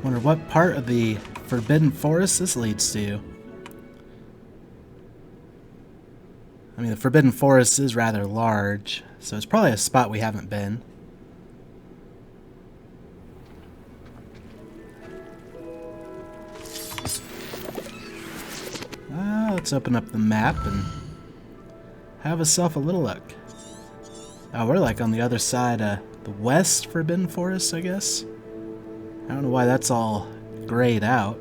Wonder what part of the Forbidden Forest this leads to. I mean, the Forbidden Forest is rather large, so it's probably a spot we haven't been. Let's open up the map and have ourselves a little look. Oh, we're like on the other side of the West Forbidden Forest, I guess. I don't know why that's all grayed out.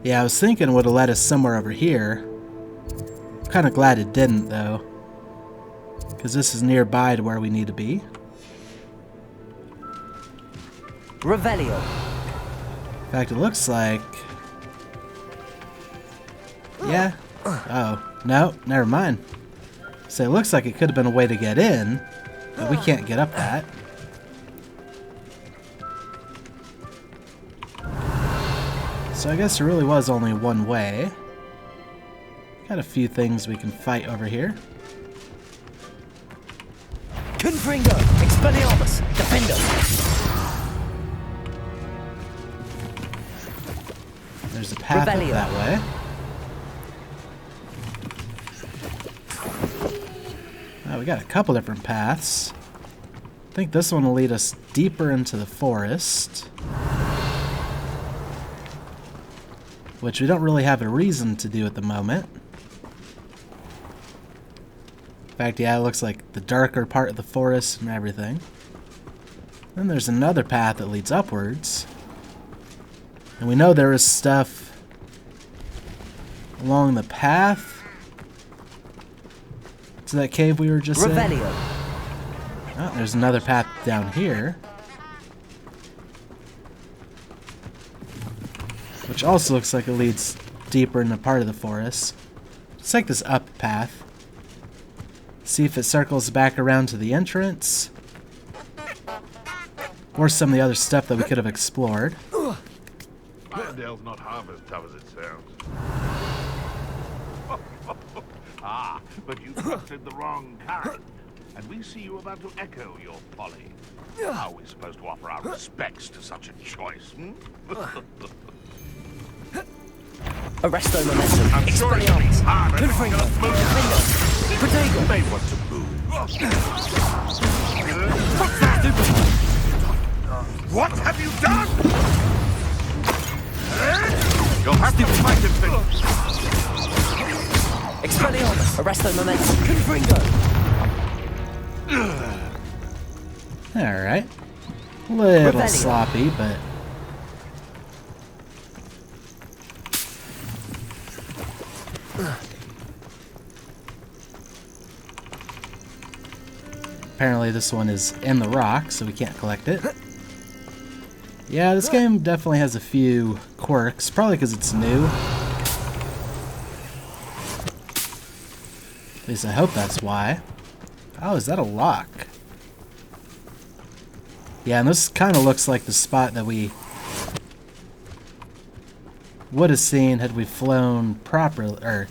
Yeah, I was thinking it would have led us somewhere over here. I'm kind of glad it didn't, though, because this is nearby to where we need to be. Revelio. In fact, it looks like... Yeah. Oh, no, never mind. So it looks like it could have been a way to get in, but we can't get up that. So I guess there really was only one way. Got a few things we can fight over here. Confringo, Expelliarmus, Defender. There's a path up that way. Oh, we got a couple different paths. I think this one will lead us deeper into the forest, which we don't really have a reason to do at the moment. In fact, yeah, it looks like the darker part of the forest and everything. Then there's another path that leads upwards. And we know there is stuff along the path to that cave we were just in. Oh, there's another path down here, which also looks like it leads deeper into part of the forest. Let's take this up path. See if it circles back around to the entrance, or some of the other stuff that we could have explored. Irondale's not half as tough as it sounds. Ah, but you trusted the wrong kind, and we see you about to echo your folly. How are we supposed to offer our respects to such a choice, hmm? Arresto momentum. I'm sure it can be hard. Confringo, Defender. Protego. You may want to move. What's that? What have you done? You'll have to fight him, thing. Expelliarmus, Arresto momentum. Confringo. Alright. A little Revelio. sloppy, but... Apparently this one is in the rock, so we can't collect it. Yeah, this game definitely has a few quirks, probably because it's new. At least I hope that's why. Oh, is that a lock? Yeah, and this kind of looks like the spot that we would have seen had we flown properly, or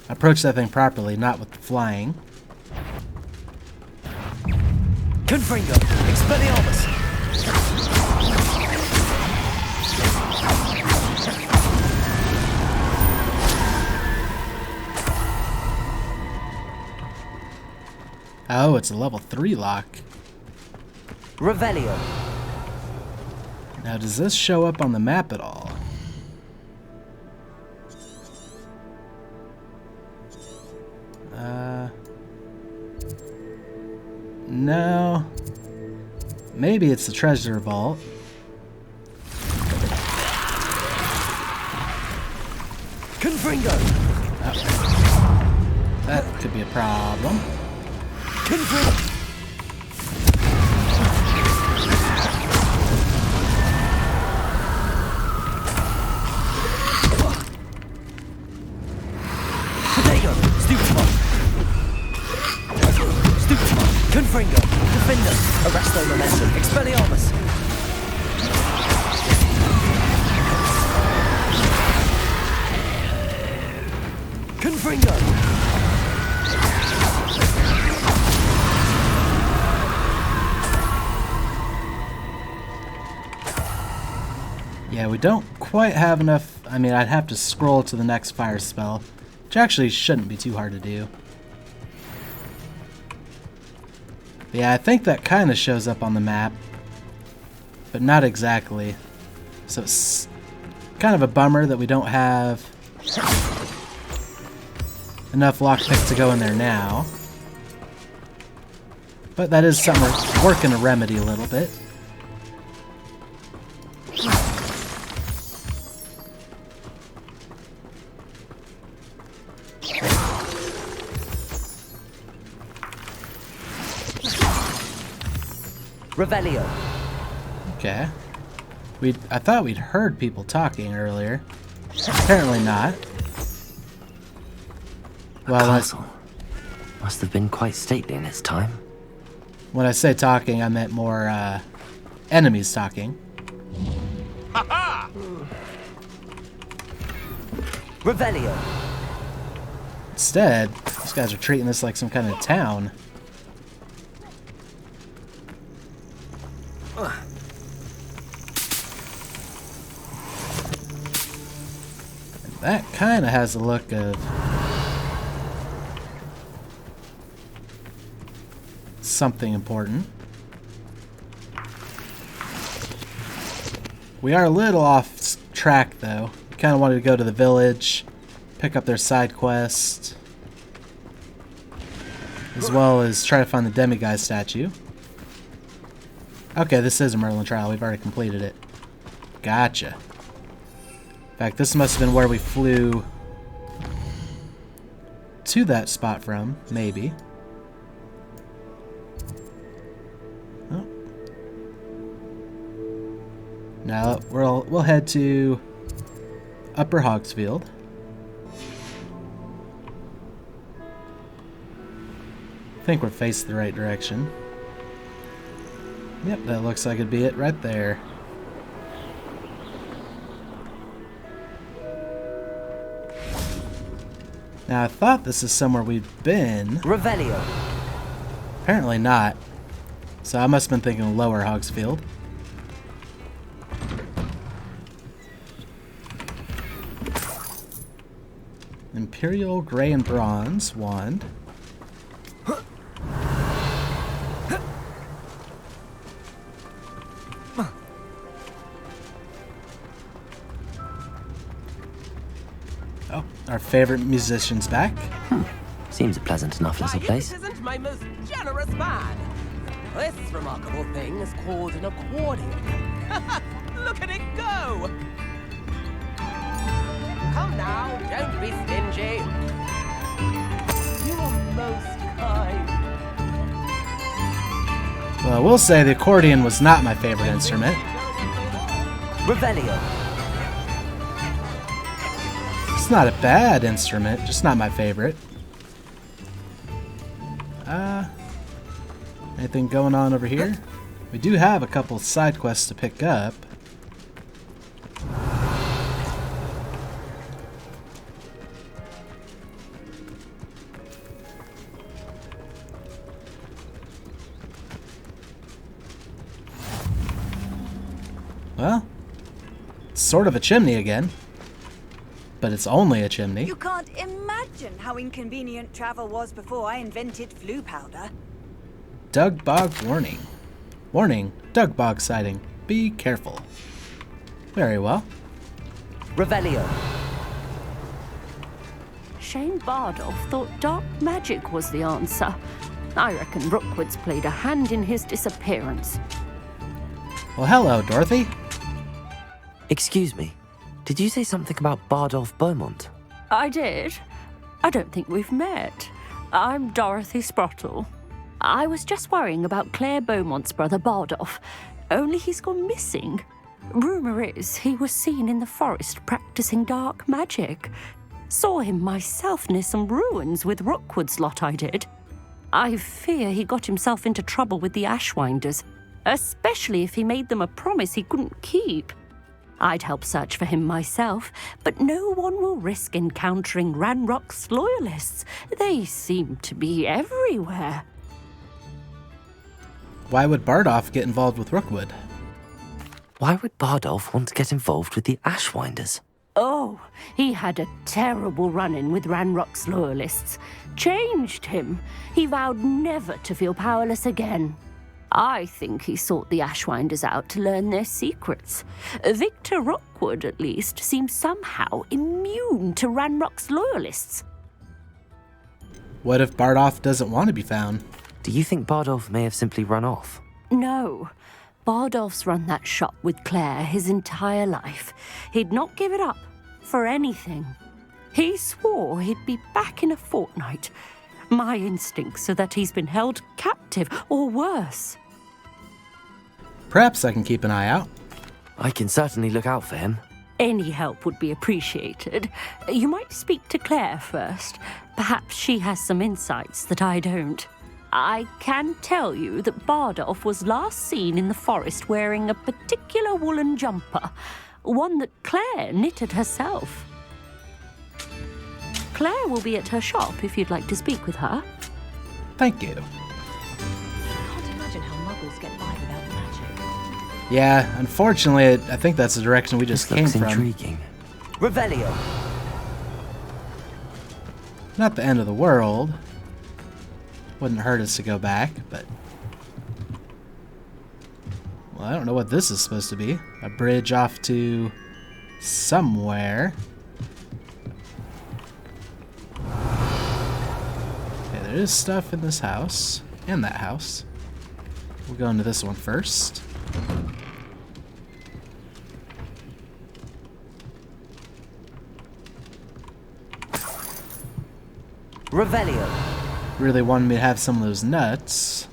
approached that thing properly, not with flying. Confringo, Expelliarmus. Oh, it's a level 3 lock. Revelio. Now, does this show up on the map at all? No. Maybe it's the treasure vault. Confringo. That could be a problem. Confringo. Protego. Stupefy. Stupefy. Confringo. Defender. Arresto momentum. Expelliarmus. Confringo. Yeah, we don't quite have enough. I mean, I'd have to scroll to the next fire spell, which actually shouldn't be too hard to do. Yeah, I think that kind of shows up on the map, but not exactly. So it's kind of a bummer that we don't have enough lockpick to go in there now. But that is something we're working to remedy a little bit. Revelio. Okay. I thought we'd heard people talking earlier. Apparently not. Well, Castle must have been quite stately in its time. when I say talking, I meant more enemies talking. Ha-ha! Revelio. Instead, these guys are treating this like some kind of town. That kind of has the look of something important. We are a little off track, though. We kind of wanted to go to the village, pick up their side quest, as well as try to find the demiguise statue. Okay, this is a Merlin trial. We've already completed it. Gotcha. In fact, this must have been where we flew to that spot from, maybe. Oh. Now we'll head to Upper Hogsfield. I think we're facing the right direction. Yep, that looks like it'd be it right there. Now, I thought this is somewhere we've been. Revelio. Apparently not. So I must have been thinking Lower Hogsfield. Imperial Gray and Bronze Wand. Oh, our favorite musician's back. Seems a pleasant enough little place. This isn't my most generous man. This remarkable thing is called an accordion. Look at it go! Come now, don't be stingy. You are most kind. Well, I will say the accordion was not my favorite instrument. Revelio. It's not a bad instrument, just not my favorite. Anything going on over here? We do have a couple side quests to pick up. Well, it's sort of a chimney again. But it's only a chimney. You can't imagine how inconvenient travel was before I invented flu powder. Dug bog warning. Warning, dug bog sighting. Be careful. Very well. Revelio. Shane Bardolph thought dark magic was the answer. I reckon Rookwood's played a hand in his disappearance. Well, hello, Dorothy. Excuse me, did you say something about Bardolph Beaumont? I did. I don't think we've met. I'm Dorothy Sprottle. I was just worrying about Claire Beaumont's brother Bardolph, only he's gone missing. Rumour is he was seen in the forest practicing dark magic. Saw him myself near some ruins with Rookwood's lot I did. I fear he got himself into trouble with the Ashwinders, especially if he made them a promise he couldn't keep. I'd help search for him myself, but no one will risk encountering Ragnok's Loyalists. They seem to be everywhere. Why would Bardolph get involved with Rookwood? Why would Bardolph want to get involved with the Ashwinders? Oh, he had a terrible run-in with Ragnok's Loyalists. Changed him. He vowed never to feel powerless again. I think he sought the Ashwinders out to learn their secrets. Victor Rockwood, at least, seems somehow immune to Ragnok's Loyalists. What if Bardolph doesn't want to be found? Do you think Bardolph may have simply run off? No. Bardolph's run that shop with Claire his entire life. He'd not give it up for anything. He swore he'd be back in a fortnight. My instincts are that he's been held captive, or worse. Perhaps I can keep an eye out. I can certainly look out for him. Any help would be appreciated. You might speak to Claire first. Perhaps she has some insights that I don't. I can tell you that Bardolph was last seen in the forest wearing a particular woolen jumper, one that Claire knitted herself. Claire will be at her shop if you'd like to speak with her. Thank you. I can't imagine how muggles get by without magic. Yeah, unfortunately, I think that's the direction we just This came looks from. intriguing. Revelio. Not the end of the world. Wouldn't hurt us to go back, but... Well, I don't know what this is supposed to be. A bridge off to... somewhere. Okay, there is stuff in this house. And that house. We'll go into this one first. Revelio. Really wanted me to have some of those nuts.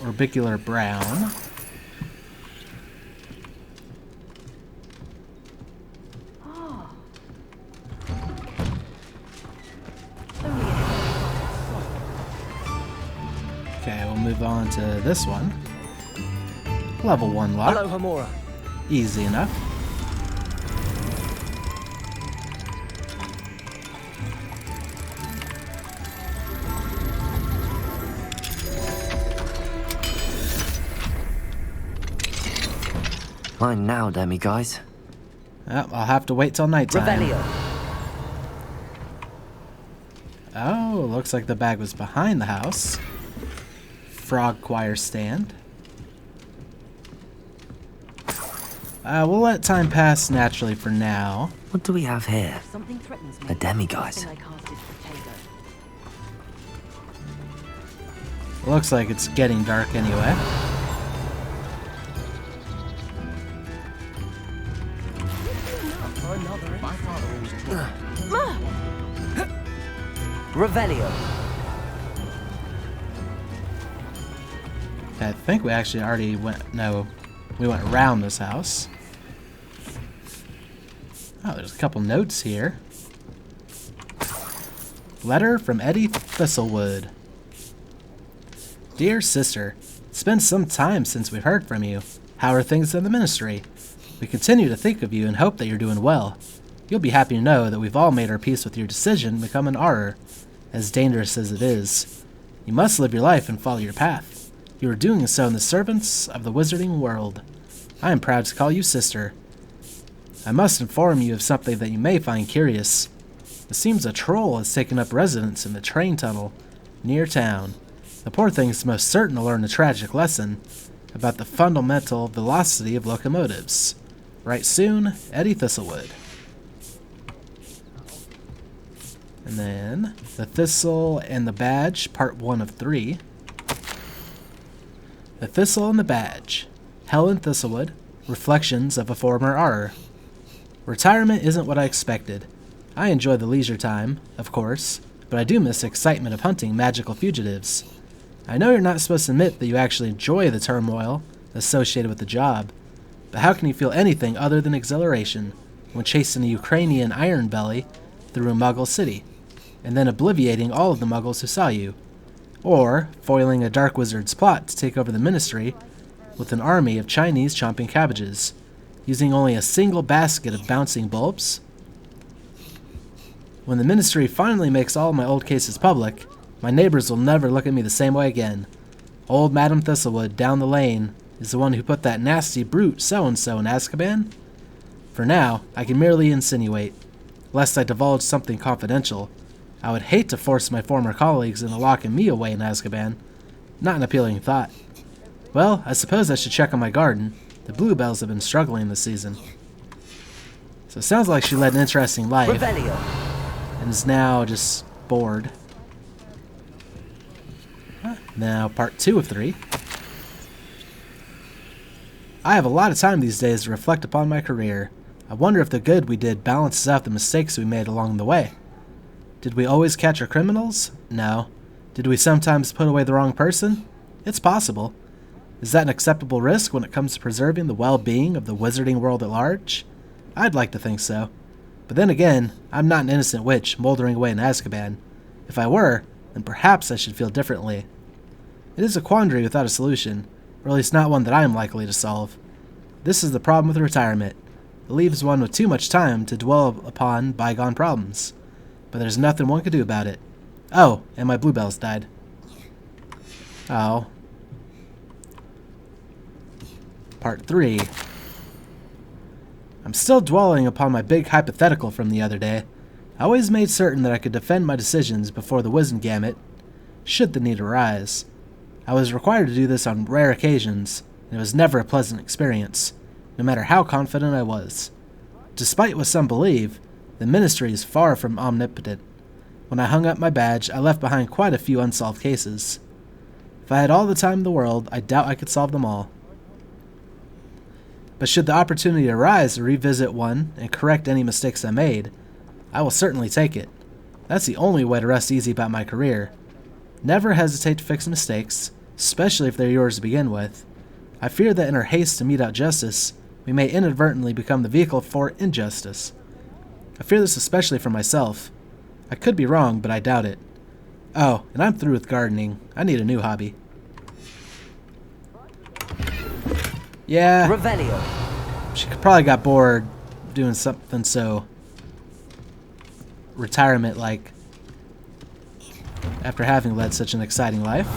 Orbicular brown. Okay, we'll move on to this one. Level 1 lock. Hello, Hamura. Easy enough. Mine now, demiguise. Oh, I'll have to wait till nighttime. Revelio. Oh, looks like the bag was behind the house. Frog choir stand. We'll let time pass naturally for now. What do we have here? Something threatens me. A demiguise. Something I casted for Tago. Looks like it's getting dark anyway. Revelio. I think we actually already went... No, we went around this house. Oh, there's a couple notes here. Letter from Eddie Thistlewood. Dear sister, it's been some time since we've heard from you. How are things in the ministry? We continue to think of you and hope that you're doing well. You'll be happy to know that we've all made our peace with your decision to become an Auror, as dangerous as it is. You must live your life and follow your path. You are doing so in the servants of the wizarding world. I am proud to call you sister. I must inform you of something that you may find curious. It seems a troll has taken up residence in the train tunnel near town. The poor thing is most certain to learn a tragic lesson about the fundamental velocity of locomotives. Write soon, Eddie Thistlewood. And then, The Thistle and the Badge, Part 1 of 3. The Thistle and the Badge. Helen Thistlewood, Reflections of a Former Auror. Retirement isn't what I expected. I enjoy the leisure time, of course, but I do miss the excitement of hunting magical fugitives. I know you're not supposed to admit that you actually enjoy the turmoil associated with the job, but how can you feel anything other than exhilaration when chasing a Ukrainian iron belly through a Muggle city, and then obliviating all of the Muggles who saw you? Or foiling a dark wizard's plot to take over the ministry with an army of Chinese chomping cabbages, using only a single basket of bouncing bulbs? When the ministry finally makes all my old cases public, my neighbors will never look at me the same way again. Old Madam Thistlewood down the lane is the one who put that nasty brute so-and-so in Azkaban? For now, I can merely insinuate, lest I divulge something confidential. I would hate to force my former colleagues into locking me away in Azkaban. Not an appealing thought. Well, I suppose I should check on my garden. The bluebells have been struggling this season. So it sounds like she led an interesting life, Revelio. and is now just bored. Now, part 2 of 3. I have a lot of time these days to reflect upon my career. I wonder if the good we did balances out the mistakes we made along the way. Did we always catch our criminals? No. Did we sometimes put away the wrong person? It's possible. Is that an acceptable risk when it comes to preserving the well-being of the wizarding world at large? I'd like to think so. But then again, I'm not an innocent witch moldering away in Azkaban. If I were, then perhaps I should feel differently. It is a quandary without a solution, or at least not one that I am likely to solve. This is the problem with retirement. It leaves one with too much time to dwell upon bygone problems. But there's nothing one can do about it. Oh, and my bluebells died. Oh. Part 3. I'm still dwelling upon my big hypothetical from the other day. I always made certain that I could defend my decisions before the Wizengamot, should the need arise. I was required to do this on rare occasions, and it was never a pleasant experience, no matter how confident I was. Despite what some believe, the Ministry is far from omnipotent. When I hung up my badge, I left behind quite a few unsolved cases. If I had all the time in the world, I doubt I could solve them all. But should the opportunity arise to revisit one and correct any mistakes I made, I will certainly take it. That's the only way to rest easy about my career. Never hesitate to fix mistakes, especially if they're yours to begin with. I fear that in our haste to mete out justice, we may inadvertently become the vehicle for injustice. I fear this especially for myself. I could be wrong, but I doubt it. Oh, and I'm through with gardening. I need a new hobby. Yeah, Revelio. she probably got bored doing something so retirement-like after having led such an exciting life.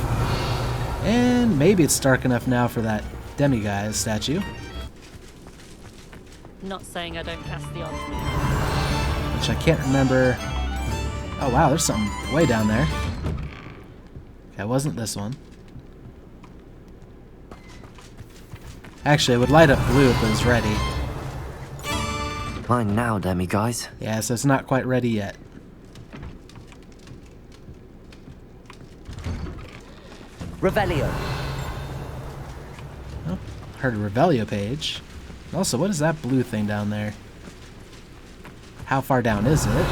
And maybe it's dark enough now for that demiguise statue. Not saying I don't cast the odds. Which I can't remember. Oh wow, there's something way down there. Okay, it wasn't this one. Actually, it would light up blue if it was ready. Mine now, demiguise. Yeah, so it's not quite ready yet. Revelio. Oh, heard a Revelio page. Also, what is that blue thing down there? How far down is it?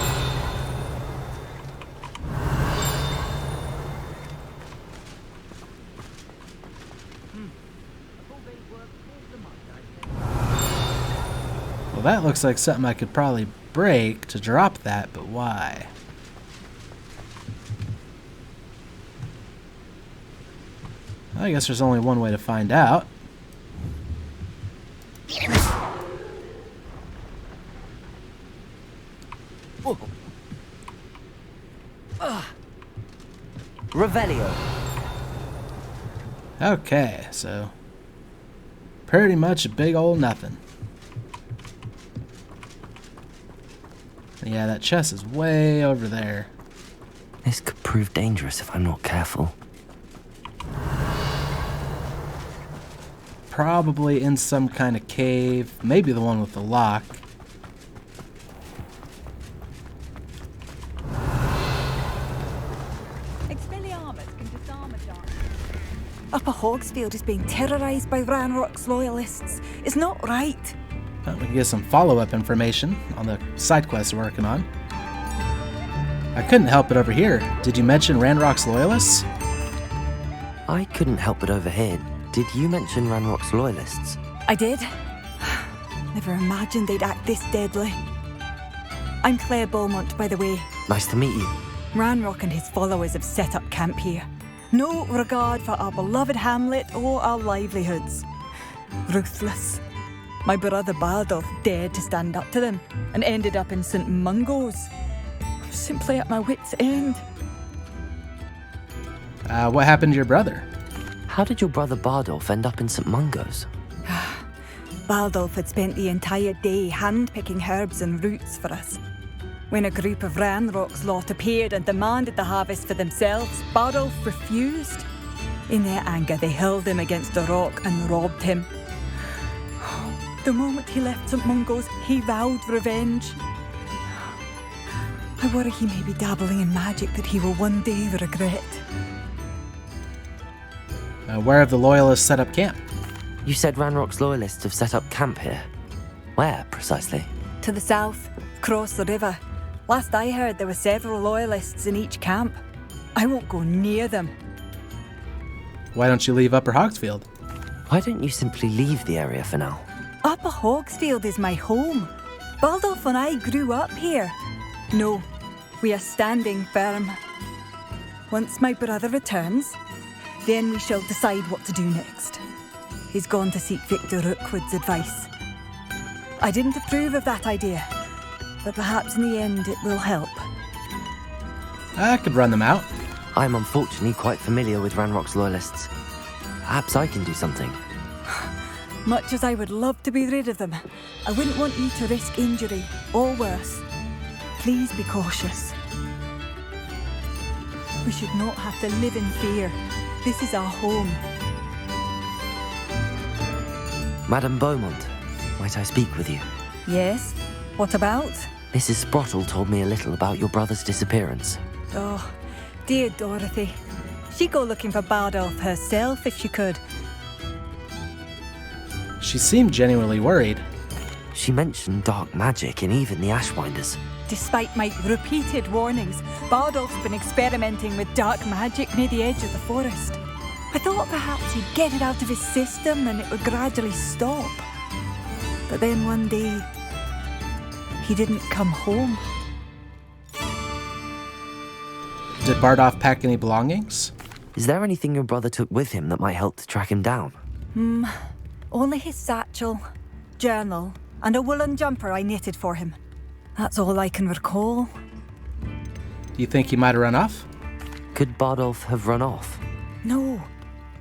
Well, that looks like something I could probably break to drop that, but why? I guess there's only one way to find out. Revelio. Okay, so pretty much a big old nothing. Yeah, that chest is way over there. This could prove dangerous if I'm not careful. Probably in some kind of cave. Maybe the one with the lock. Expelliarmus can disarm a giant. Upper Hogsfield is being terrorised by Ragnok's Loyalists. It's not right. We can get some follow-up information on the side quest we're working on. I couldn't help but overhear. Did you mention Ragnok's Loyalists? I couldn't help but overhear. Did you mention Ragnok's Loyalists? I did. Never imagined they'd act this deadly. I'm Claire Beaumont, by the way. Nice to meet you. Ragnok and his followers have set up camp here. No regard for our beloved hamlet or our livelihoods. Ruthless. My brother Bardolph dared to stand up to them and ended up in St. Mungo's. I'm simply at my wit's end. What happened to your brother? How did your brother Bardolph end up in St. Mungo's? Bardolph had spent the entire day hand-picking herbs and roots for us. When a group of Ragnok's lot appeared and demanded the harvest for themselves, Bardolph refused. In their anger, they hurled him against a rock and robbed him. The moment he left St. Mungo's, he vowed revenge. I worry he may be dabbling in magic that he will one day regret. Where have the Loyalists set up camp? You said Ranrock's Loyalists have set up camp here. Where, precisely? To the south, across the river. Last I heard, there were several Loyalists in each camp. I won't go near them. Why don't you leave Upper Hogsfield? Why don't you simply leave the area for now? Upper Hogsfield is my home. Bardolph and I grew up here. No, we are standing firm. Once my brother returns, then we shall decide what to do next. He's gone to seek Victor Rookwood's advice. I didn't approve of that idea, but perhaps in the end it will help. I could run them out. I'm unfortunately quite familiar with Ranrock's Loyalists. Perhaps I can do something. Much as I would love to be rid of them, I wouldn't want you to risk injury, or worse. Please be cautious. We should not have to live in fear. This is our home. Madame Beaumont, might I speak with you? Yes? What about? Mrs. Sprottle told me a little about your brother's disappearance. Oh, dear Dorothy. She'd go looking for Bardolph herself if she could. She seemed genuinely worried. She mentioned dark magic in even the Ashwinders. Despite my repeated warnings, Bardolph's been experimenting with dark magic near the edge of the forest. I thought perhaps he'd get it out of his system and it would gradually stop. But then one day, he didn't come home. Did Bardolph pack any belongings? Is there anything your brother took with him that might help to track him down? Only his satchel, journal, and a woolen jumper I knitted for him. That's all I can recall. Do you think he might have run off? Could Bardolph have run off? No,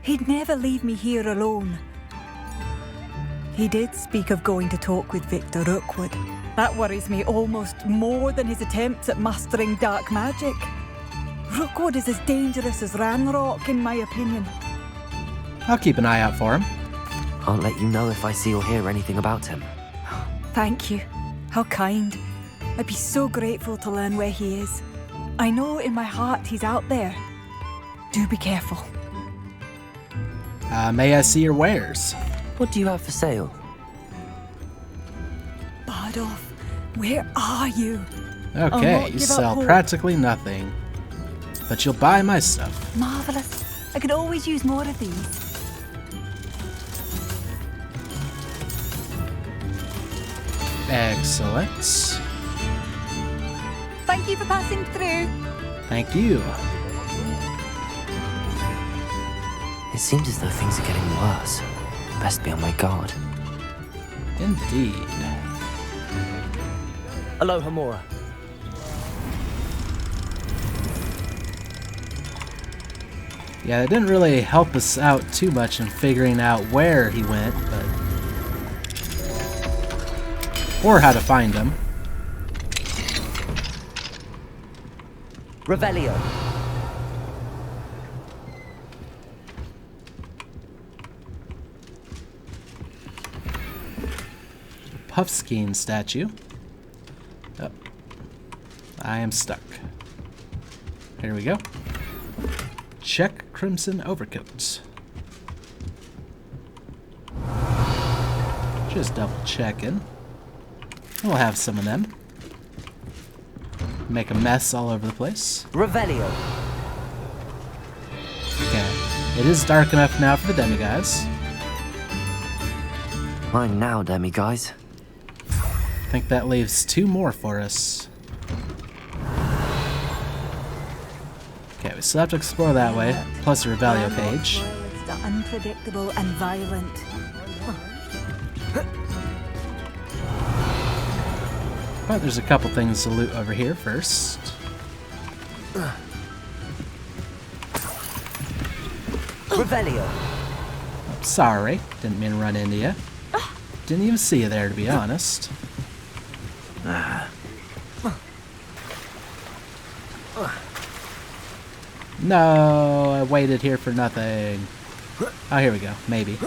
he'd never leave me here alone. He did speak of going to talk with Victor Rookwood. That worries me almost more than his attempts at mastering dark magic. Rookwood is as dangerous as Ragnok, in my opinion. I'll keep an eye out for him. I'll let you know if I see or hear anything about him. Thank you. How kind. I'd be so grateful to learn where he is. I know in my heart he's out there. Do be careful. May I see your wares? What do you have for sale? Bardolph, where are you? Okay, not you give up sell hope. practically nothing. But you'll buy my stuff. Marvelous. I could always use more of these. Excellent. Thank you for passing through. Thank you. It seems as though things are getting worse. Best be on my guard. Indeed. Aloha Mora. Yeah, it didn't really help us out too much in figuring out where he went, but... or how to find him. Revelio. Puffskein statue. Oh. I am stuck. Here we go. Check crimson overcoats. Just double checking. We'll have some of them. Make a mess all over the place. Revelio. Okay. It is dark enough now for the demiguise. Mine now, demiguise. I think that leaves 2 more for us. Okay, we still have to explore that way, plus the Revelio page. It's the unpredictable and violent. But there's a couple things to loot over here first. Revelio. Sorry, didn't mean to run into you. Didn't even see you there, to be honest. No, I waited here for nothing. Oh, here we go. Maybe.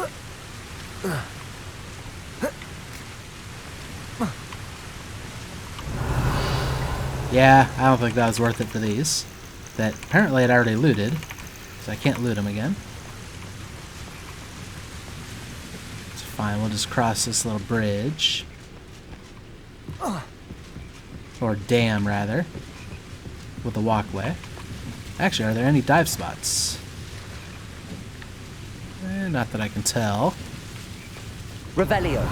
Yeah, I don't think that was worth it for these. That apparently I'd already looted, so I can't loot them again. It's fine, we'll just cross this little bridge. Or dam, rather. With a walkway. Actually, are there any dive spots? Not that I can tell. Revelio.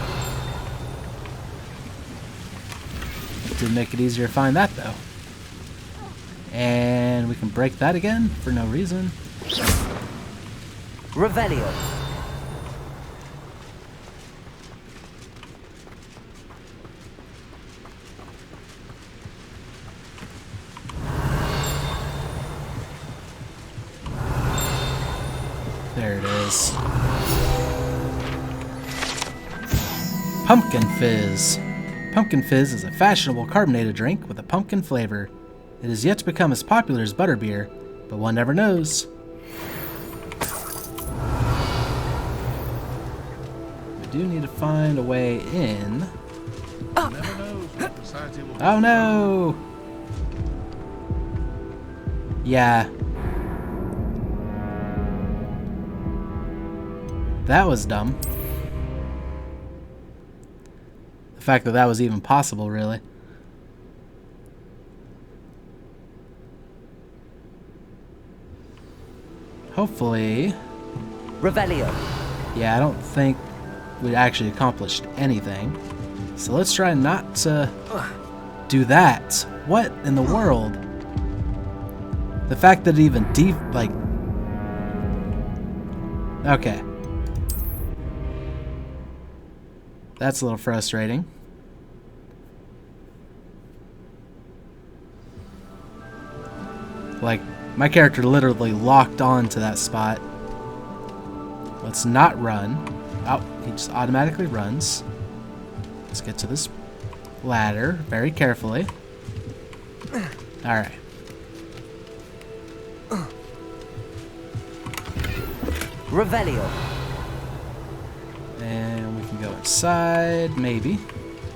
Did make it easier to find that, though. And we can break that again for no reason. Revelio. There it is. Pumpkin Fizz. Pumpkin Fizz is a fashionable carbonated drink with a pumpkin flavor. It is yet to become as popular as butterbeer, but one never knows. We do need to find a way in. Never knows what society will Oh no! Yeah. That was dumb. The fact that that was even possible, really. Hopefully... Revelio. Yeah, I don't think we actually accomplished anything. So let's try not to do that. What in the world? The fact that it even like... Okay. That's a little frustrating. Like, my character literally locked on to that spot. Let's not run. Oh, he just automatically runs. Let's get to this ladder very carefully. Alright. Revelio. And we can go inside, maybe.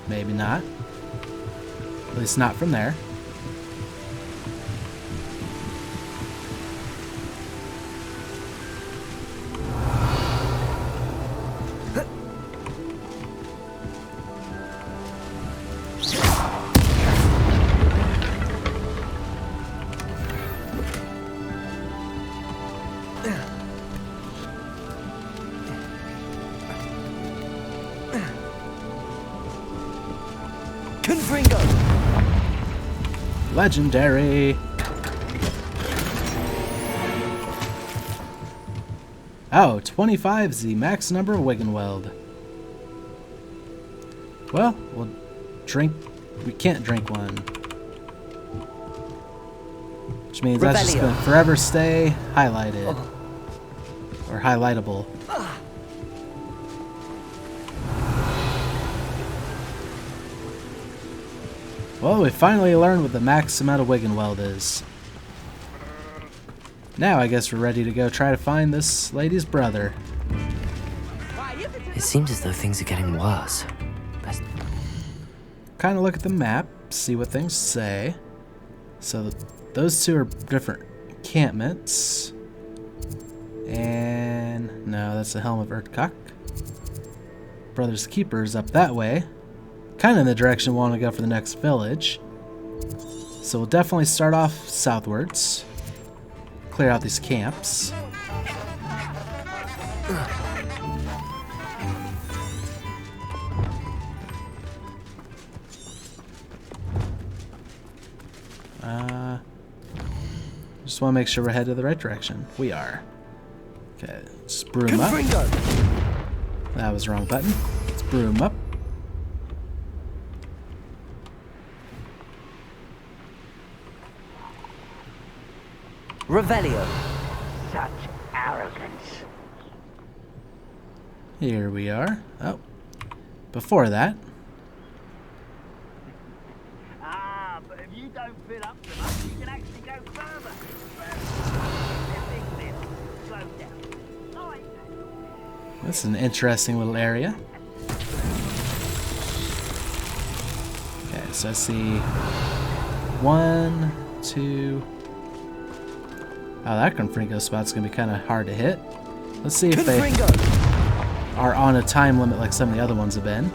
Maybe not. At least not from there. Confringo. Legendary. Oh, 25 is the max number of Wiggenweld. Well, we'll drink. We can't drink one. Which means that's just going to forever stay highlighted. Or highlightable. Well, we finally learned what the max amount of Wiggenweld is. Now I guess we're ready to go try to find this lady's brother. It seems as though things are getting worse. Kind of look at the map, see what things say. So those two are different encampments. And no, that's the Helm of Urtkok. Brother's Keeper is up that way. Kind of in the direction we want to go for the next village. So we'll definitely start off southwards. Clear out these camps. Just want to make sure we're headed the right direction. We are. Okay, let's brew him up. That was the wrong button. Let's brew him up. Revelio. Such arrogance. Here we are. Oh, before that. Ah, but if you don't fill up to much, you can actually go further. Slow down. This is an interesting little area. Okay, so I see 1, 2. Oh, that Confringo spot's gonna be kind of hard to hit. Let's see if they are on a time limit like some of the other ones have been.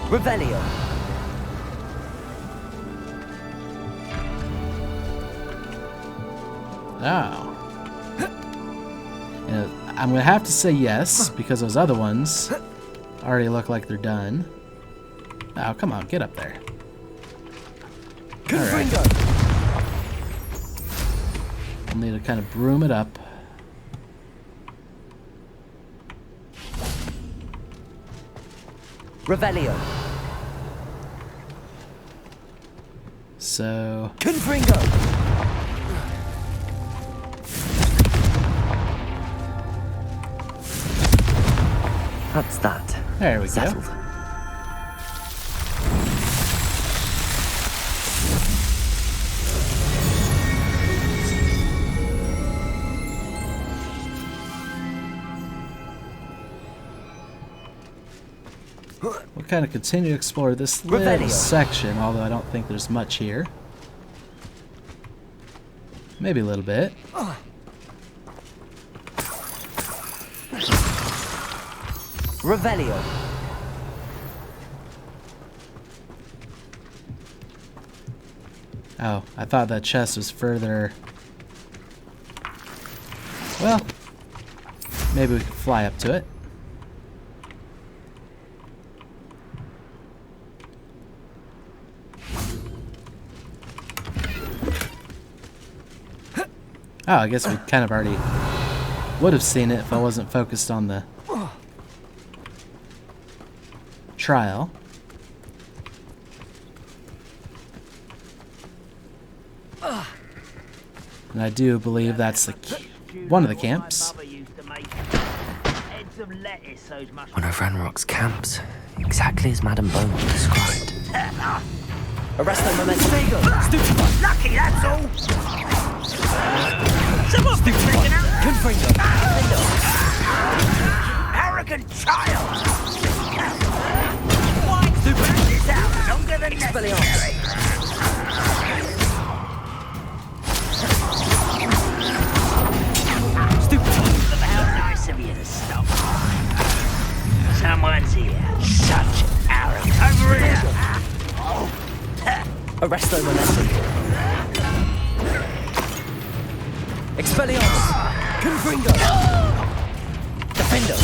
Revelio. Oh. You know, I'm gonna have to say yes because those other ones already look like they're done. Oh, come on, get up there. Alright. I'll need to kind of broom it up. Revelio. So... Confringo. That's that. There we Settled. go. We'll kind of continue to explore this little Revelio. section, although I don't think there's much here. Maybe a little bit. Revelio. Oh, I thought that chest was further... Well, maybe we could fly up to it. Oh, I guess we kind of already would have seen it if I wasn't focused on the trial. And I do believe that's the one of the camps. One of Ragnok's camps, exactly as Madame Beaumont described. Arrest them, momentum. Stupid. Lucky, that's all. Someone's been taken out. Confringo. Arrogant child. Why stupid this out longer than necessary? Stupid. How nice of you to stop. Someone's here. Such arrogance. Over here. Arrest them, momentum. Expelliarmus! Confringo! Defendo!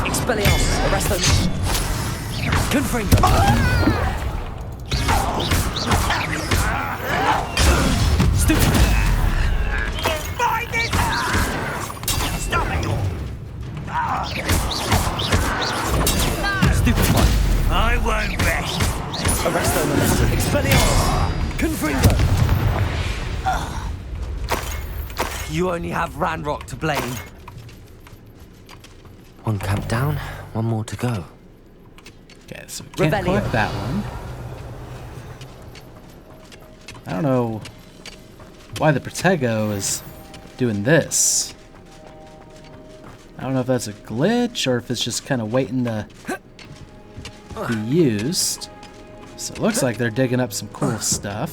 Expelliarmus! Arrest them! Confringo! Stupid! Find it! Stop it! Stupid one! I won't rest. Arresto momentum. Expelliarmus! Confringo! You only have Ragnok to blame. One camp down, one more to go. Okay, so we can't Revelio. collect that one. I don't know why the Protego is doing this. I don't know if that's a glitch or if it's just kind of waiting to be used. So it looks like they're digging up some cool stuff.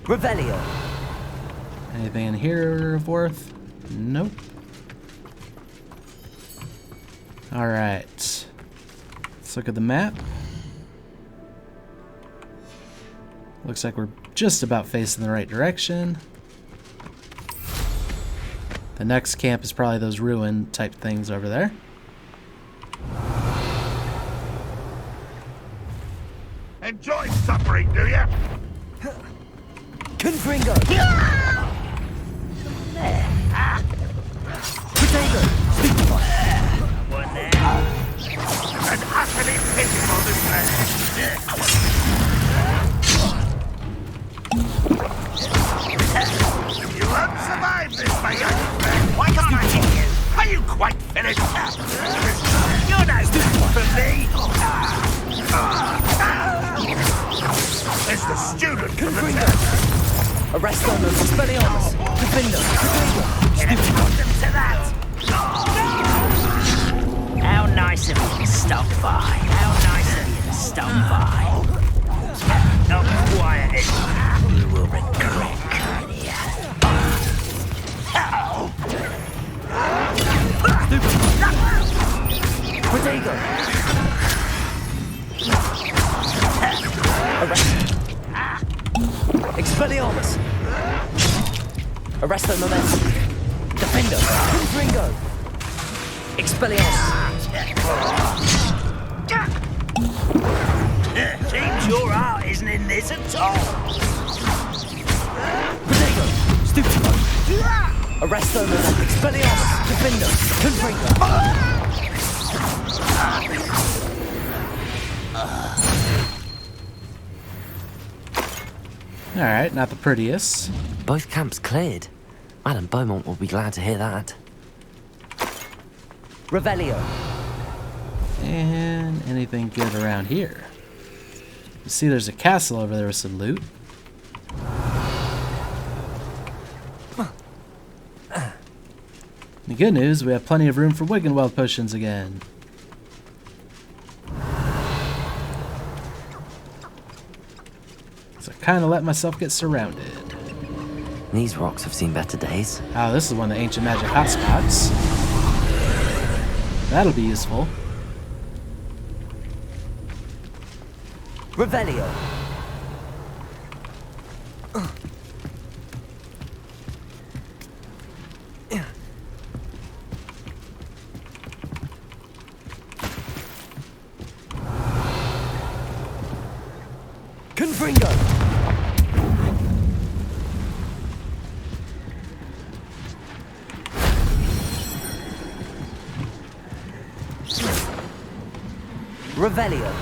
Revelio. Anything in here of worth? Nope. Alright. Let's look at the map. Looks like we're just about facing the right direction. The next camp is probably those ruin type things over there. Enjoy suffering, do you? Confringo! Potato! One there. An utterly pitiful display. You won't survive this, my young friend. Why can't I hit you? Are you quite finished? You're no good for me. It's the student from the Confringo! test. Arrest on them! Expelliarmus! Defender! Get them to that. How nice of you to stop by. How nice of you to stop by. Not quiet. You will regret coming here. Potato! Arrest! Expelliarmus! Arresto momentum! Defender! Confringo! Expelliarmus! Seems your heart isn't in this at all. Potato! Stupido! Arresto momentum! Expelliarmus! Defender! Confringo! Alright, not the prettiest. Both camps cleared. Madame Beaumont will be glad to hear that. Revelio! And anything good around here? You see there's a castle over there with some loot. The good news, we have plenty of room for Wiggenweld potions again. So I kind of let myself get surrounded. These rocks have seen better days. Oh, this is one of the ancient magic hotspots. That'll be useful. Revelio! Confringo! Revelio!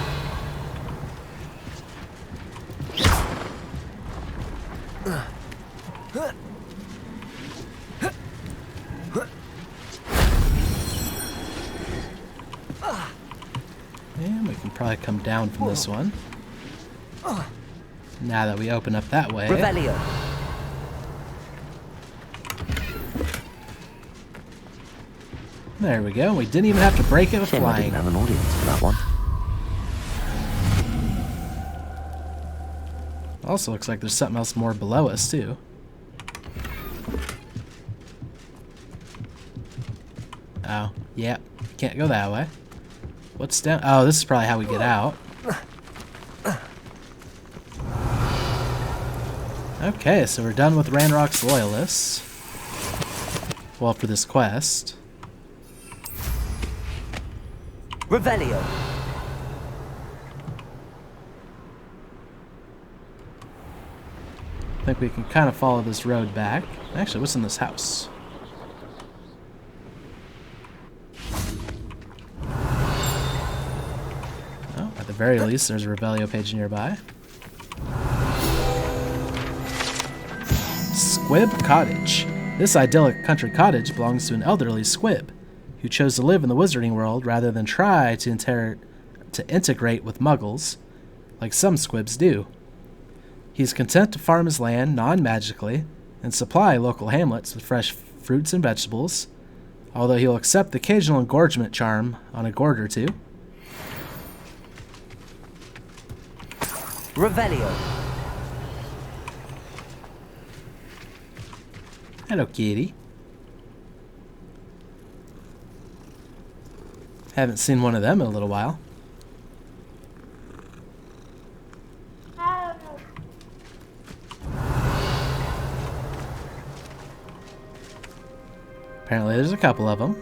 And we can probably come down from this one. Now that we open up that way. Revelio! There we go. We didn't even have to break it with Shame I flying. didn't have an audience for that one. Also looks like there's something else more below us, too. Oh, yeah. Can't go that way. What's down? Oh, this is probably how we get out. Okay, so we're done with Ragnok's Loyalists. Well, for this quest. Revelio! I think we can kind of follow this road back. Actually, what's in this house? Oh, at the very least, there's a Revelio page nearby. Squib Cottage. This idyllic country cottage belongs to an elderly squib who chose to live in the wizarding world rather than try to integrate with muggles, like some squibs do. He's content to farm his land non-magically and supply local hamlets with fresh fruits and vegetables, although he'll accept the occasional engorgement charm on a gourd or two. Revelio! Hello, kitty. Haven't seen one of them in a little while. Apparently there's a couple of them.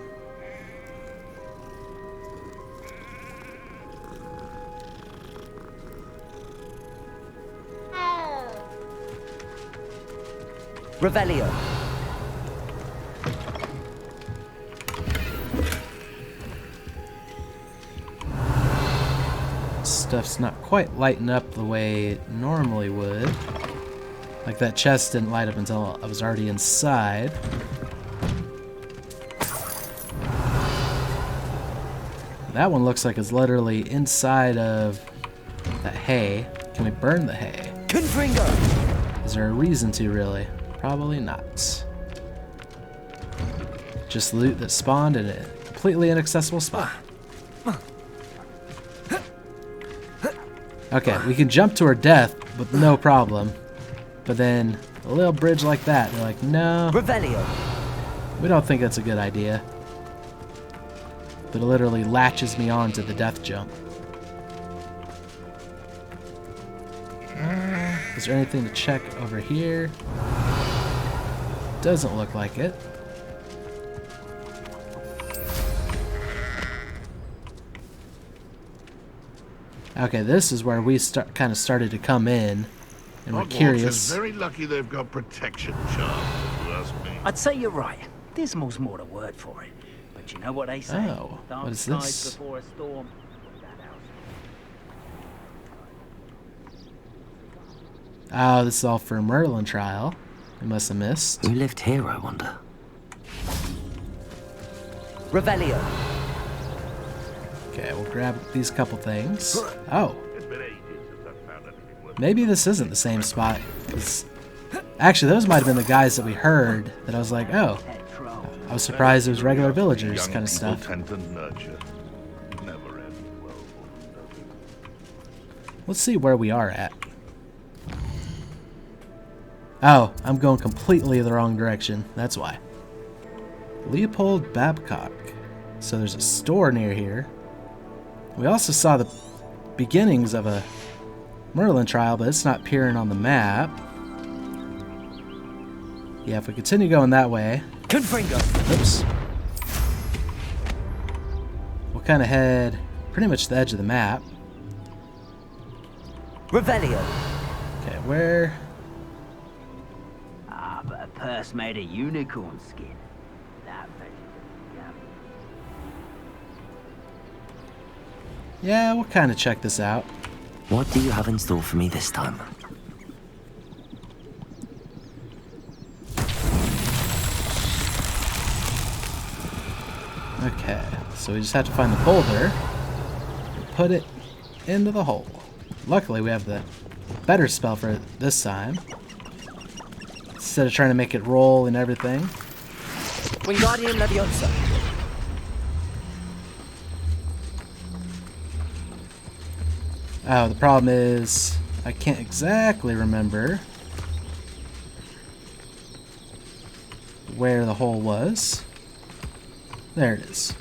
Revelio. Stuff's not quite lighting up the way it normally would. Like that chest didn't light up until I was already inside. That one looks like it's literally inside of that hay. Can we burn the hay? Confringo. Is there a reason to, really? Probably not. Just loot that spawned in a completely inaccessible spot. Okay, we can jump to our death with no problem. But then a little bridge like that, they're like, no, Revelio. we don't think that's a good idea. But it literally latches me on to the death jump. Is there anything to check over here? Doesn't look like it. Okay, this is where we kind of started to come in, and we're Hogwarts curious. is very lucky they've got protection charms, if you ask me. I'd say you're right. Dismal's more the word for it. But you know what they say? Oh, Dark what is skies this? before a storm. Oh, this is all for a Merlin trial. We must have missed. Who lived here, I wonder? Revelio. Okay, we'll grab these couple things. Oh, It's been ages since I've found anything worth. maybe this isn't the same spot. 'Cause actually, those might have been the guys that we heard. That I was like, oh, I was surprised it was regular villagers Young kind of people stuff. tend to nurture. Never end well for them. Let's see where we are at. Oh, I'm going completely the wrong direction. That's why. Leopold Babcock. So there's a store near here. We also saw the beginnings of a Merlin trial, but it's not appearing on the map. Yeah, if we continue going that way... Confringo. Oops. We'll kind of head pretty much to the edge of the map. Revelio. Okay, where... Ah, but a purse made of unicorn skin. That Yeah, we'll kind of check this out. What do you have in store for me this time? Okay, so we just have to find the boulder and put it into the hole. Luckily, we have the better spell for it this time. Instead of trying to make it roll and everything. Wingardium Leviosa. Oh, the problem is I can't exactly remember where the hole was. There it is.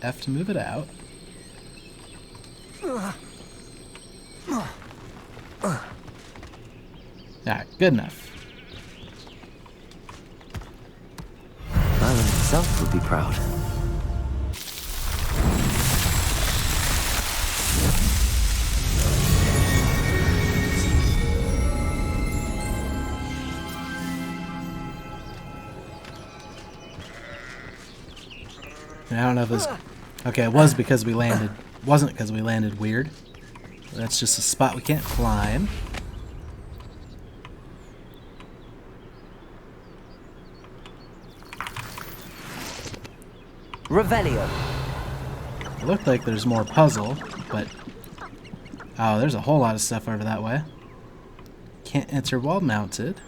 F to move it out. Alright, good enough. Merlin himself would be proud. I don't know if it was... Okay, it was because we landed... Wasn't because we landed weird. That's just a spot we can't climb. Revelio. It looked like there's more puzzle, but... Oh, there's a whole lot of stuff over that way. Can't enter while mounted.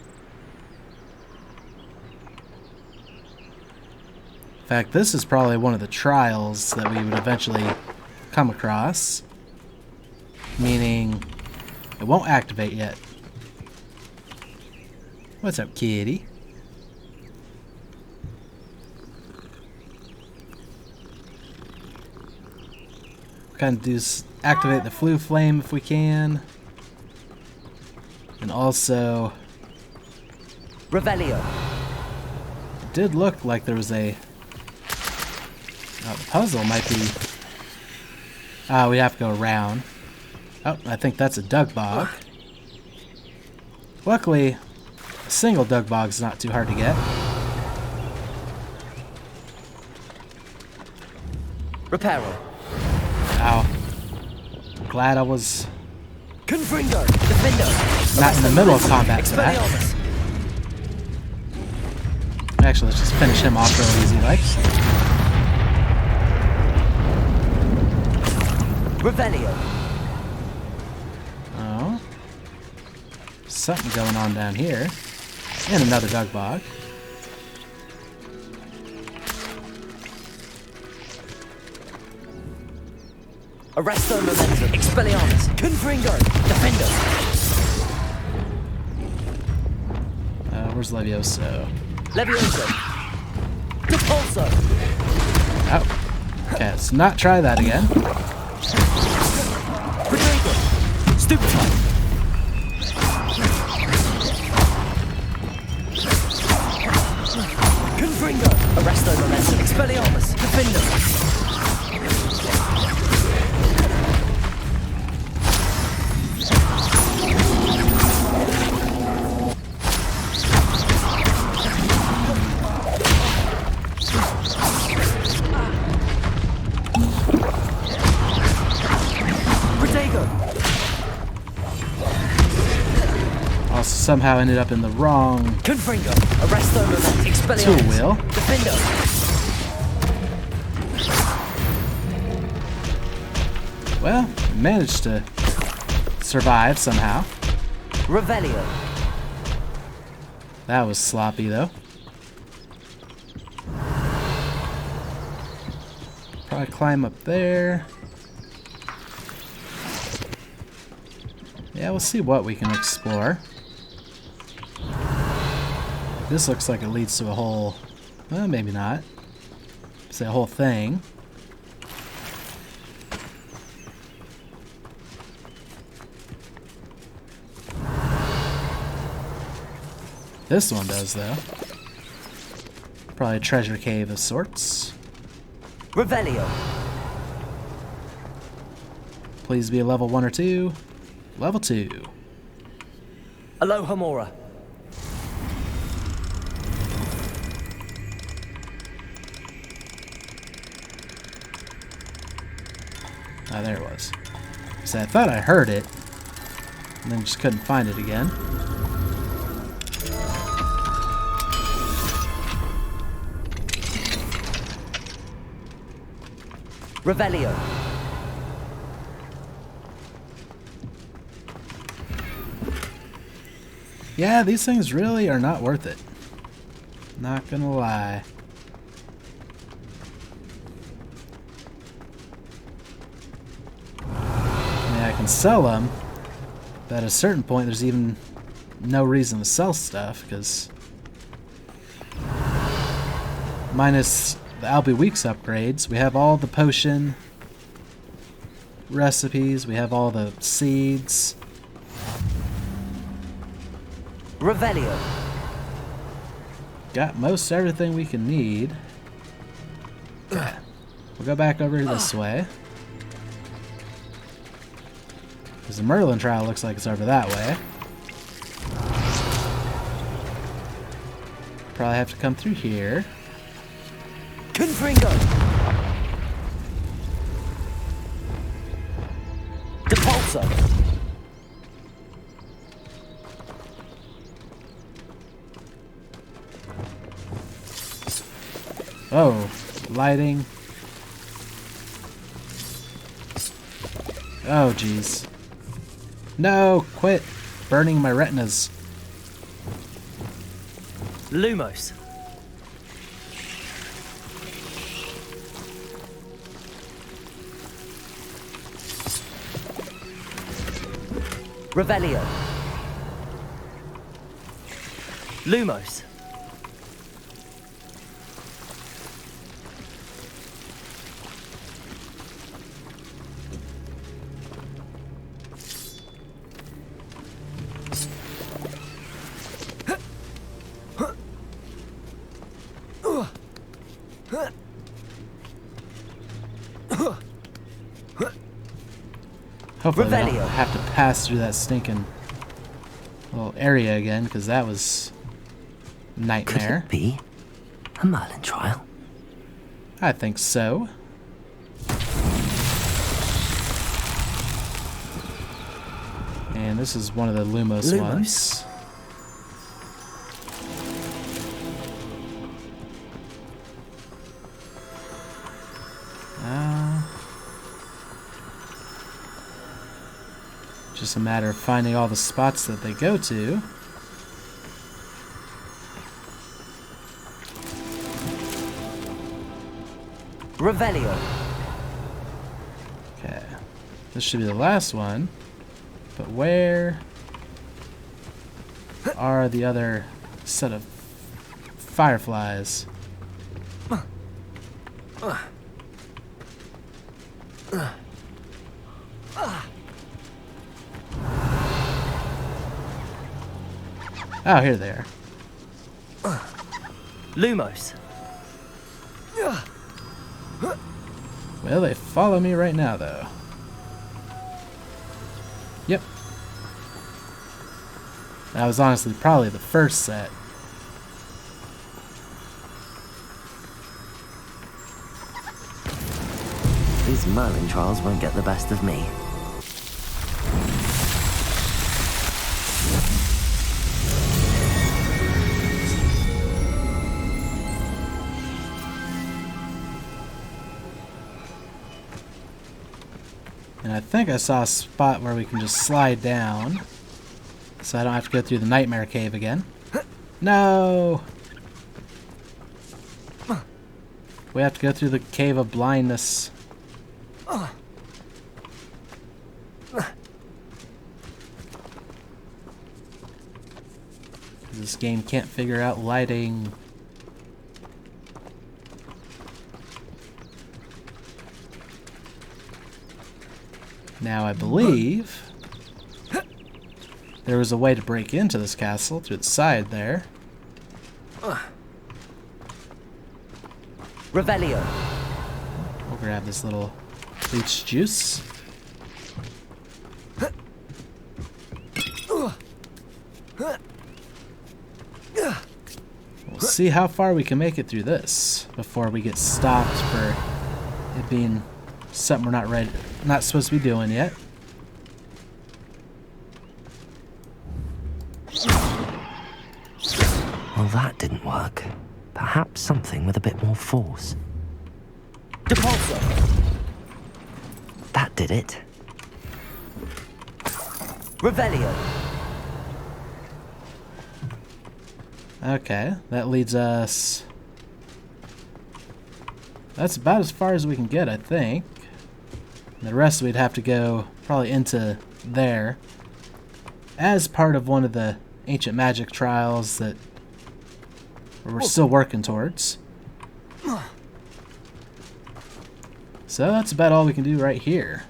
In fact, this is probably one of the trials that we would eventually come across. Meaning, it won't activate yet. What's up, kitty? Kind of do activate the flue flame if we can. And also, Revelio. it did look like there was a... Oh, the puzzle might be... Oh, we have to go around. Oh, I think that's a dug bog. Luckily, a single dug bog is not too hard to get. Reparo. Ow. Glad I was Confringo. Defendo. not in the middle of combat for that. Expelliarmus. Actually, let's just finish him off real easy, like. Revelio. Oh. Something going on down here. And another dug bog. Arresto Momentum. Expelliarmus. Confringo. Defendo. Where's Levioso? Levioso. Depulso. Oh. Okay, let's not try that again. Rodrigo. Stupefy. Confringo. Arresto Momentum. Expelliarmus. Defendo. Somehow ended up in the wrong Confringo. Arresto Momentum. Expelliarmus. tool wheel. Defendo. Well, managed to survive somehow. Revelio. That was sloppy though. Probably climb up there. Yeah, we'll see what we can explore. This looks like it leads to a whole... Well, maybe not. Say a whole thing. This one does, though. Probably a treasure cave of sorts. Revelio. Please be a level 1 or 2. Level 2. Alohomora. Ah, there it was. So I thought I heard it, and then just couldn't find it again. Revelio. Yeah, these things really are not worth it. Not gonna lie. I can sell them, but at a certain point there's even no reason to sell stuff, because minus the Albie Weeks upgrades, we have all the potion recipes, we have all the seeds. Revelio. Got most everything we can need. Okay. We'll go back over this way. Because the Merlin trial looks like it's over that way. Probably have to come through here. Confringo. Depulso. Oh, lighting. Oh, jeez. No, quit burning my retinas. Lumos. Revelio. Lumos. Hopefully I Revelio. don't have to pass through that stinking little area again, because that was Could nightmare. it be a Merlin trial? I think so. And this is one of the Lumos ones. Just a matter of finding all the spots that they go to. Revelio. Okay. This should be the last one. But where are the other set of fireflies? Oh, here they are. Lumos. Well, they follow me right now, though. Yep. That was honestly probably the first set. These Merlin trials won't get the best of me. And I think I saw a spot where we can just slide down. So I don't have to go through the nightmare cave again. No! We have to go through the cave of blindness. This game can't figure out lighting. Now I believe there was a way to break into this castle through the side there. Revelio. We'll grab this little leech juice. We'll see how far we can make it through this before we get stopped for it being something we're not supposed to be doing yet. Well, that didn't work. Perhaps something with a bit more force. Depulso. That did it. Revelio. Okay, that leads us... That's about as far as we can get, I think. And the rest we'd have to go probably into there as part of one of the ancient magic trials that we're still working towards. So that's about all we can do right here.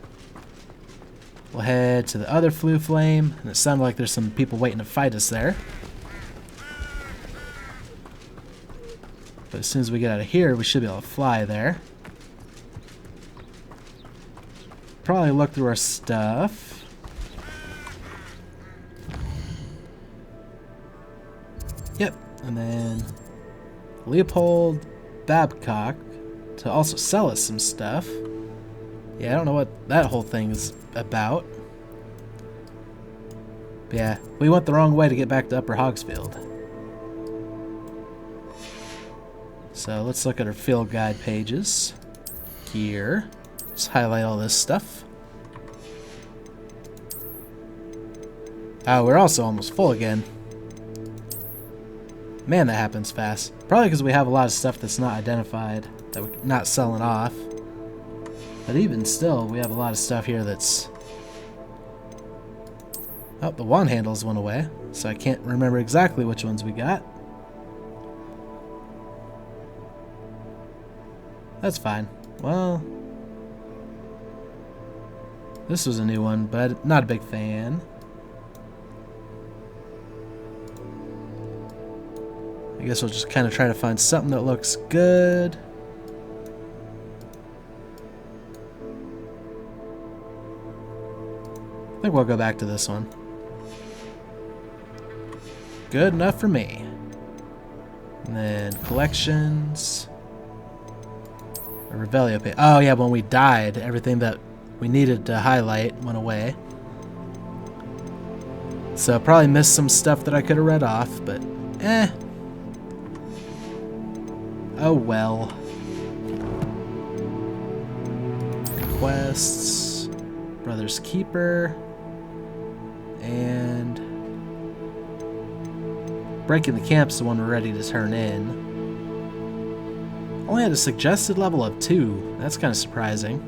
We'll head to the other flue flame, and it sounded like there's some people waiting to fight us there. But as soon as we get out of here, we should be able to fly there. Probably look through our stuff. Yep, and then Leopold Babcock to also sell us some stuff. Yeah, I don't know what that whole thing is about. But yeah, we went the wrong way to get back to Upper Hogsfield. So let's look at our field guide pages here. Let's highlight all this stuff. Oh, we're also almost full again. Man, that happens fast. Probably because we have a lot of stuff that's not identified, that we're not selling off. But even still, we have a lot of stuff here that's... Oh, the wand handles went away, so I can't remember exactly which ones we got. That's fine. Well, this was a new one, but not a big fan. I guess we'll just kind of try to find something that looks good. I think we'll go back to this one. Good enough for me. And then collections. A Revelio page. Oh yeah, when we died, everything that we needed to highlight went away. So I probably missed some stuff that I could have read off, but eh. Oh well. Quests. Brother's Keeper. And breaking the camp's the one we're ready to turn in. Only had a suggested level of 2. That's kind of surprising.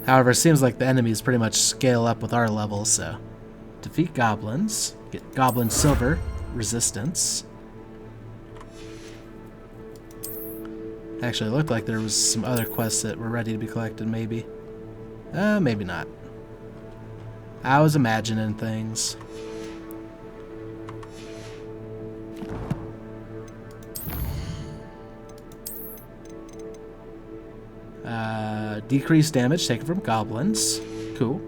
However, it seems like the enemies pretty much scale up with our level, so defeat goblins, get goblin silver, resistance. Actually, it looked like there was some other quests that were ready to be collected, maybe. Maybe not. I was imagining things. Decreased damage taken from goblins. Cool.